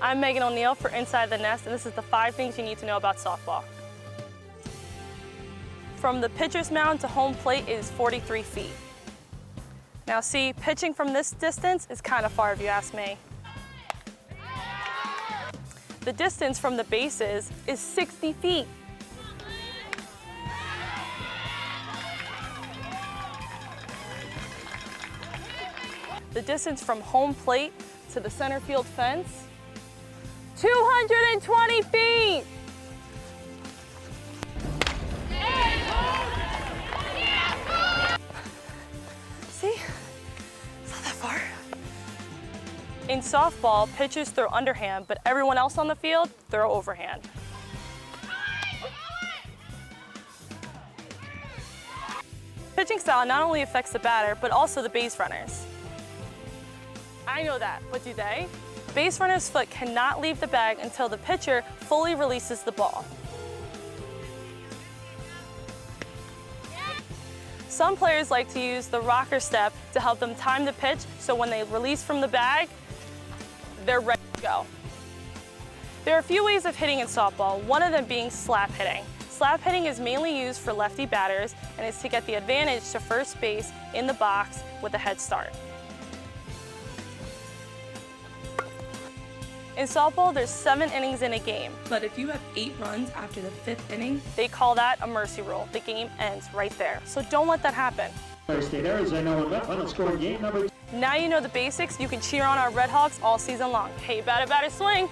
I'm Megan O'Neill for Inside the Nest, and this is the 5 things you need to know about softball. From the pitcher's mound to home plate is 43 feet. Now see, pitching from this distance is kind of far if you ask me. The distance from the bases is 60 feet. The distance from home plate to the center field fence, 220 feet! See? It's not that far. In softball, pitchers throw underhand, but everyone else on the field throw overhand. Pitching style not only affects the batter, but also the base runners. I know that, but do they? The base runner's foot cannot leave the bag until the pitcher fully releases the ball. Some players like to use the rocker step to help them time the pitch, so when they release from the bag, they're ready to go. There are a few ways of hitting in softball, one of them being slap hitting. Slap hitting is mainly used for lefty batters and is to get the advantage to first base in the box with a head start. In softball, there's 7 innings in a game. But if you have 8 runs after the 5th inning, they call that a mercy rule. The game ends right there. So don't let that happen. State Arizona final score game number 2. Now you know the basics, you can cheer on our Red Hawks all season long. Hey, batter, swing!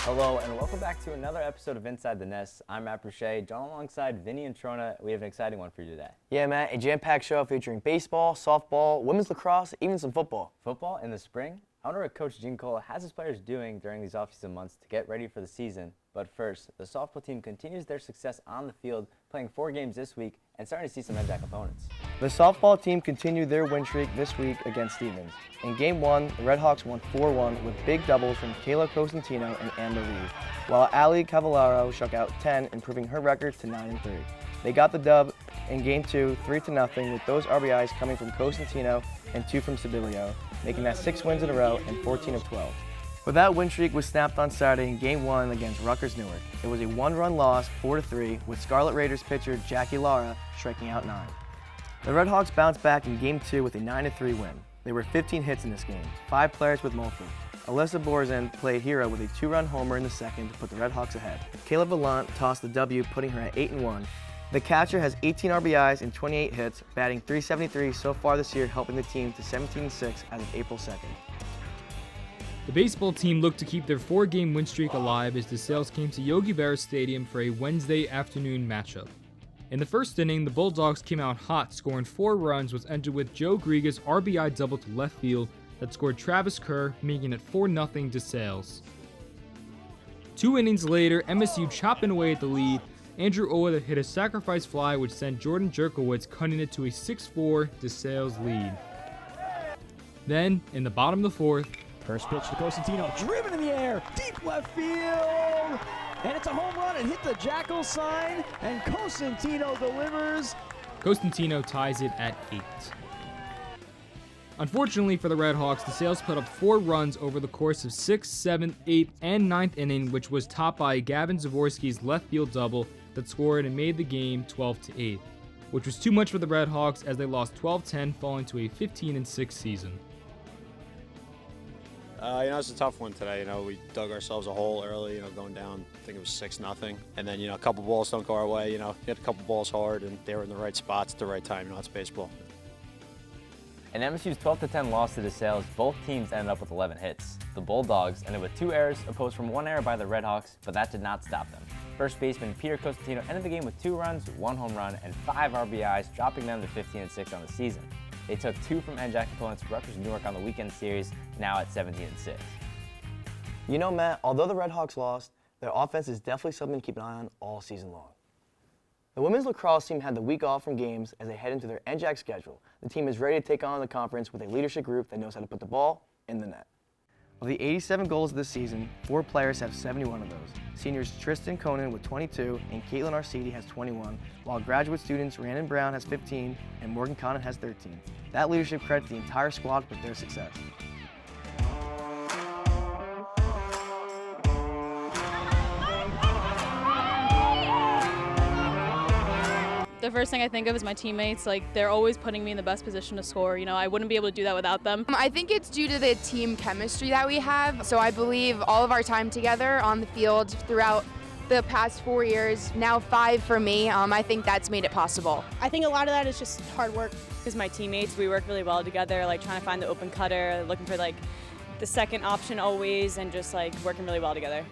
Hello and welcome back to another episode of Inside the Nest. I'm Matt Bruchet, joined alongside Vinny and Trona. We have an exciting one for you today. Yeah, Matt, a jam-packed show featuring baseball, softball, women's lacrosse, even some football. Football in the spring? I wonder what Coach Gene Cole has his players doing during these offseason months to get ready for the season. But first, the softball team continues their success on the field, playing 4 games this week and starting to see some NJAC opponents. The softball team continued their win streak this week against Stevens. In Game 1, the Red Hawks won 4-1 with big doubles from Kayla Cosentino and Amber Reed, while Ali Cavallaro struck out 10, improving her record to 9-3. They got the dub in Game 2, 3-0, with those RBIs coming from Cosentino and 2 from Sibilio, making that 6 wins in a row and 14 of 12. But that win streak was snapped on Saturday in Game 1 against Rutgers Newark. It was a 1-run loss, 4-3, with Scarlet Raiders pitcher Jackie Lara striking out 9. The Red Hawks bounced back in Game 2 with a 9-3 win. There were 15 hits in this game, 5 players with multiple. Alyssa Borzan played hero with a 2-run homer in the second to put the Red Hawks ahead. Kayla Vallant tossed the W, putting her at 8-1. The catcher has 18 RBIs and 28 hits, batting .373 so far this year, helping the team to 17-6 as of April 2nd. The baseball team looked to keep their 4-game win streak alive as the Sails came to Yogi Berra Stadium for a Wednesday afternoon matchup. In the first inning, the Bulldogs came out hot, scoring 4 runs, which ended with Joe Griega's RBI double to left field that scored Travis Kerr, making it 4-0 to Sails. 2 innings later, MSU chopping away at the lead. Andrew Owa hit a sacrifice fly which sent Jordan Jerkowitz cutting it to a 6-4 to Sails lead. Then, in the bottom of the 4th, first pitch to Cosentino, driven in the air, deep left field, and it's a home run. It hit the Jackal sign, and Cosentino delivers. Cosentino ties it at 8. Unfortunately for the Red Hawks, the Sails put up 4 runs over the course of 6th, 7th, 8th, and 9th inning, which was topped by Gavin Zaworski's left field double that scored and made the game 12-8, which was too much for the Red Hawks as they lost 12-10, falling to a 15-6 season. It's a tough one today. We dug ourselves a hole early, going down, I think it was 6-0. And then, a couple balls don't go our way, hit a couple balls hard, and they were in the right spots at the right time. It's baseball. In MSU's 12-10 loss to the Sails, both teams ended up with 11 hits. The Bulldogs ended with 2 errors, opposed from 1 error by the Red Hawks, but that did not stop them. First baseman Peter Cosentino ended the game with 2 runs, 1 home run, and 5 RBIs, dropping them to 15-6 on the season. They took 2 from NJAC opponents Rutgers Newark on the weekend series, now at 17-6. You know, Matt, although the Red Hawks lost, their offense is definitely something to keep an eye on all season long. The women's lacrosse team had the week off from games as they head into their NJAC schedule. The team is ready to take on the conference with a leadership group that knows how to put the ball in the net. Of the 87 goals this season, 4 players have 71 of those. Seniors Tristan Conan with 22 and Caitlin Arcidi has 21, while graduate students Rhiannon Brown has 15 and Morgan Connon has 13. That leadership credits the entire squad with their success. The first thing I think of is my teammates. Like, they're always putting me in the best position to score. You know, I wouldn't be able to do that without them. I think it's due to the team chemistry that we have. So I believe all of our time together on the field throughout the past 4 years, now 5 for me, I think that's made it possible. I think a lot of that is just hard work. Because my teammates, we work really well together, like trying to find the open cutter, looking for like the second option always, and just like working really well together.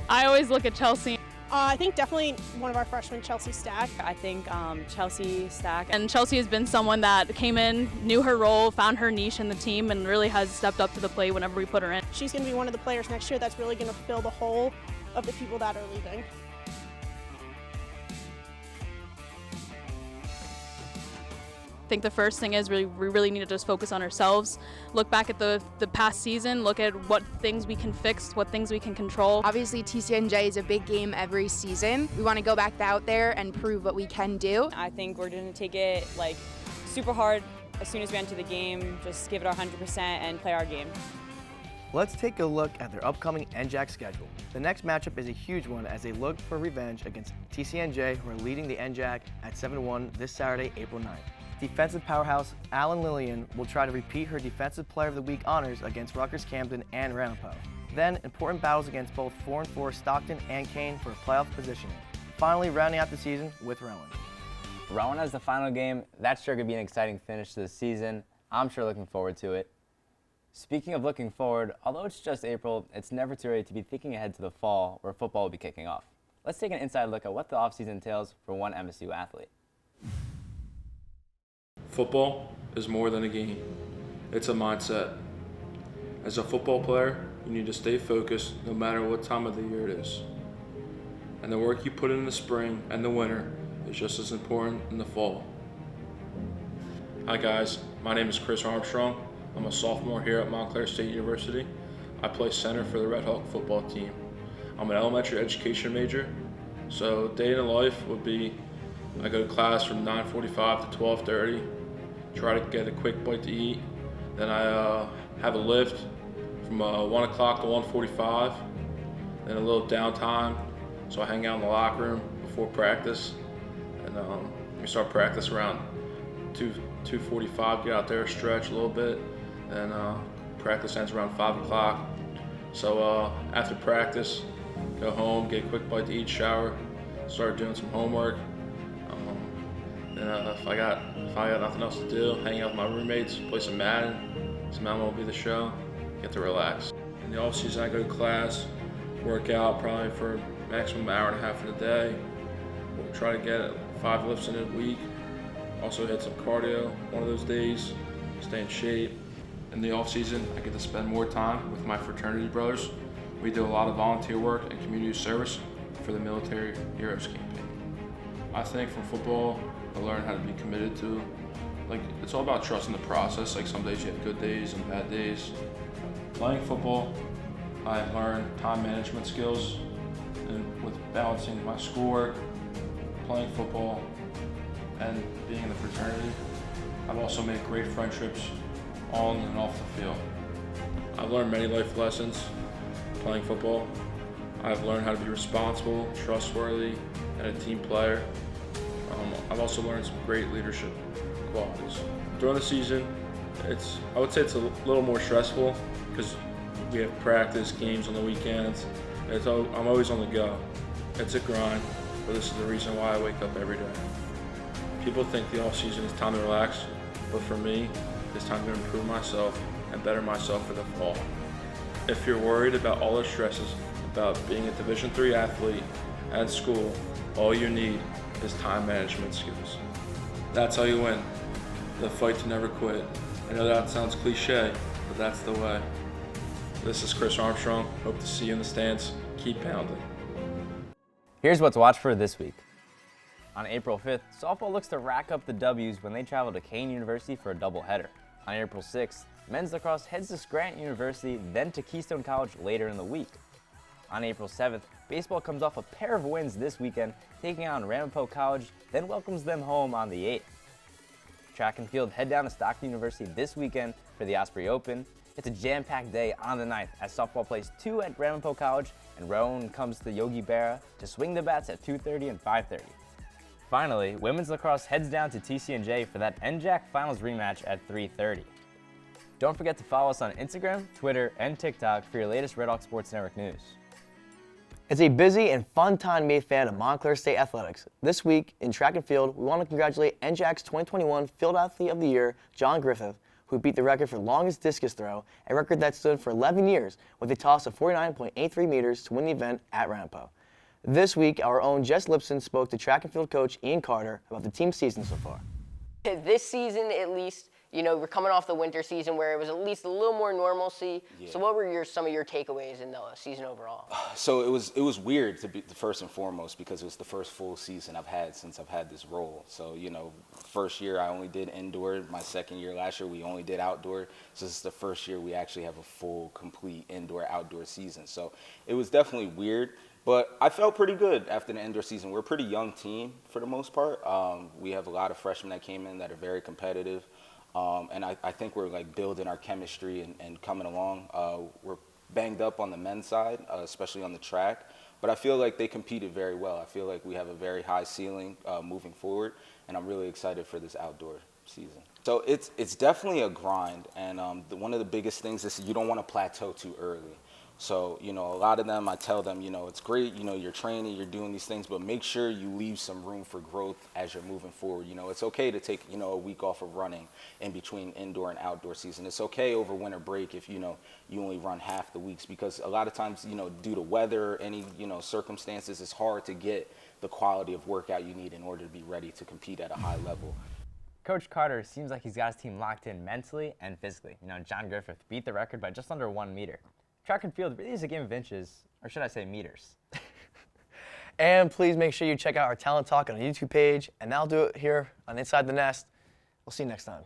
I always look at Chelsea. I think definitely one of our freshmen, Chelsea Stack. I think Chelsea Stack. And Chelsea has been someone that came in, knew her role, found her niche in the team, and really has stepped up to the plate whenever we put her in. She's going to be one of the players next year that's really going to fill the hole of the people that are leaving. I think the first thing is we really need to just focus on ourselves, look back at the past season, look at what things we can fix, what things we can control. Obviously, TCNJ is a big game every season. We want to go back out there and prove what we can do. I think we're going to take it like super hard as soon as we enter the game, just give it our 100% and play our game. Let's take a look at their upcoming NJAC schedule. The next matchup is a huge one as they look for revenge against TCNJ, who are leading the NJAC at 7-1 this Saturday, April 9th. Defensive powerhouse Alan Lillian will try to repeat her Defensive Player of the Week honors against Rutgers Camden and Ramapo. Then, important battles against both 4-4 Stockton and Kane for playoff positioning. Finally, rounding out the season with Rowan. Rowan has the final game. That's sure going to be an exciting finish to the season. I'm sure looking forward to it. Speaking of looking forward, although it's just April, it's never too early to be thinking ahead to the fall where football will be kicking off. Let's take an inside look at what the offseason entails for one MSU athlete. Football is more than a game. It's a mindset. As a football player, you need to stay focused no matter what time of the year it is. And the work you put in the spring and the winter is just as important in the fall. Hi guys, my name is Chris Armstrong. I'm a sophomore here at Montclair State University. I play center for the Red Hawk football team. I'm an elementary education major, so day in the life would be I go to class from 9:45 to 12:30, try to get a quick bite to eat. Then I have a lift from 1 o'clock to 1:45, then a little downtime. So I hang out in the locker room before practice, and we start practice around 2:45, get out there, stretch a little bit, and practice ends around 5 o'clock. So after practice, go home, get a quick bite to eat, shower, start doing some homework. And if I got nothing else to do, hang out with my roommates, play some Madden. Some Madden will be the show. Get to relax. In the off season, I go to class, work out probably for maximum hour and a half in a day. We'll try to get 5 lifts in a week. Also hit some cardio one of those days. Stay in shape. In the off season, I get to spend more time with my fraternity brothers. We do a lot of volunteer work and community service for the Military Heroes Campaign. I think from football, I learned how to be committed to, it's all about trusting the process. Like some days you have good days and bad days. Playing football, I've learned time management skills and with balancing my schoolwork, playing football, and being in the fraternity. I've also made great friendships on and off the field. I've learned many life lessons playing football. I've learned how to be responsible, trustworthy, and a team player. I've also learned some great leadership qualities. During the season, I would say it's a little more stressful because we have practice, games on the weekends. I'm always on the go. It's a grind, but this is the reason why I wake up every day. People think the off season is time to relax, but for me, it's time to improve myself and better myself for the fall. If you're worried about all the stresses about being a Division III athlete at school, all you need is time management skills. That's how you win. The fight to never quit. I know that sounds cliche, but that's the way. This is Chris Armstrong. Hope to see you in the stands. Keep pounding. Here's what to watch for this week. On April 5th, softball looks to rack up the W's when they travel to Kane University for a doubleheader. On April 6th, men's lacrosse heads to Scranton University, then to Keystone College later in the week. On April 7th, baseball comes off a pair of wins this weekend, taking on Ramapo College, then welcomes them home on the 8th. Track and field head down to Stockton University this weekend for the Osprey Open. It's a jam-packed day on the 9th as softball plays 2 at Ramapo College and Rowan comes to Yogi Berra to swing the bats at 2:30 and 5:30. Finally, women's lacrosse heads down to TCNJ for that NJAC Finals rematch at 3:30. Don't forget to follow us on Instagram, Twitter, and TikTok for your latest Red Hawk Sports Network news. It's a busy and fun time to be a fan of Montclair State Athletics. This week in track and field, we want to congratulate NJAC's 2021 Field Athlete of the Year, John Griffith, who beat the record for longest discus throw, a record that stood for 11 years with a toss of 49.83 meters to win the event at Ramapo. This week, our own Jess Lipson spoke to track and field coach Ian Carter about the team's season so far. This season, at least, we're coming off the winter season where it was at least a little more normalcy. Yeah. So what were some of your takeaways in the season overall? So it was weird to be the first and foremost because it was the first full season I've had since I've had this role. So, first year I only did indoor. My second year last year we only did outdoor. So this is the first year we actually have a full, complete indoor-outdoor season. So it was definitely weird. But I felt pretty good after the indoor season. We're a pretty young team for the most part. We have a lot of freshmen that came in that are very competitive. And I think we're building our chemistry and coming along. We're banged up on the men's side, especially on the track. But I feel like they competed very well. I feel like we have a very high ceiling moving forward. And I'm really excited for this outdoor season. So it's definitely a grind. And one of the biggest things is you don't want to plateau too early. So, a lot of them, I tell them, it's great, you're training, you're doing these things, but make sure you leave some room for growth as you're moving forward. It's okay to take, a week off of running in between indoor and outdoor season. It's okay over winter break if, you only run half the weeks because a lot of times, due to weather or any, circumstances, it's hard to get the quality of workout you need in order to be ready to compete at a high level. Coach Carter seems like he's got his team locked in mentally and physically. John Griffith beat the record by just under 1 meter. Track and field really is a game of inches, or should I say meters. And please make sure you check out our Talent Talk on our YouTube page, and that'll do it here on Inside the Nest. We'll see you next time.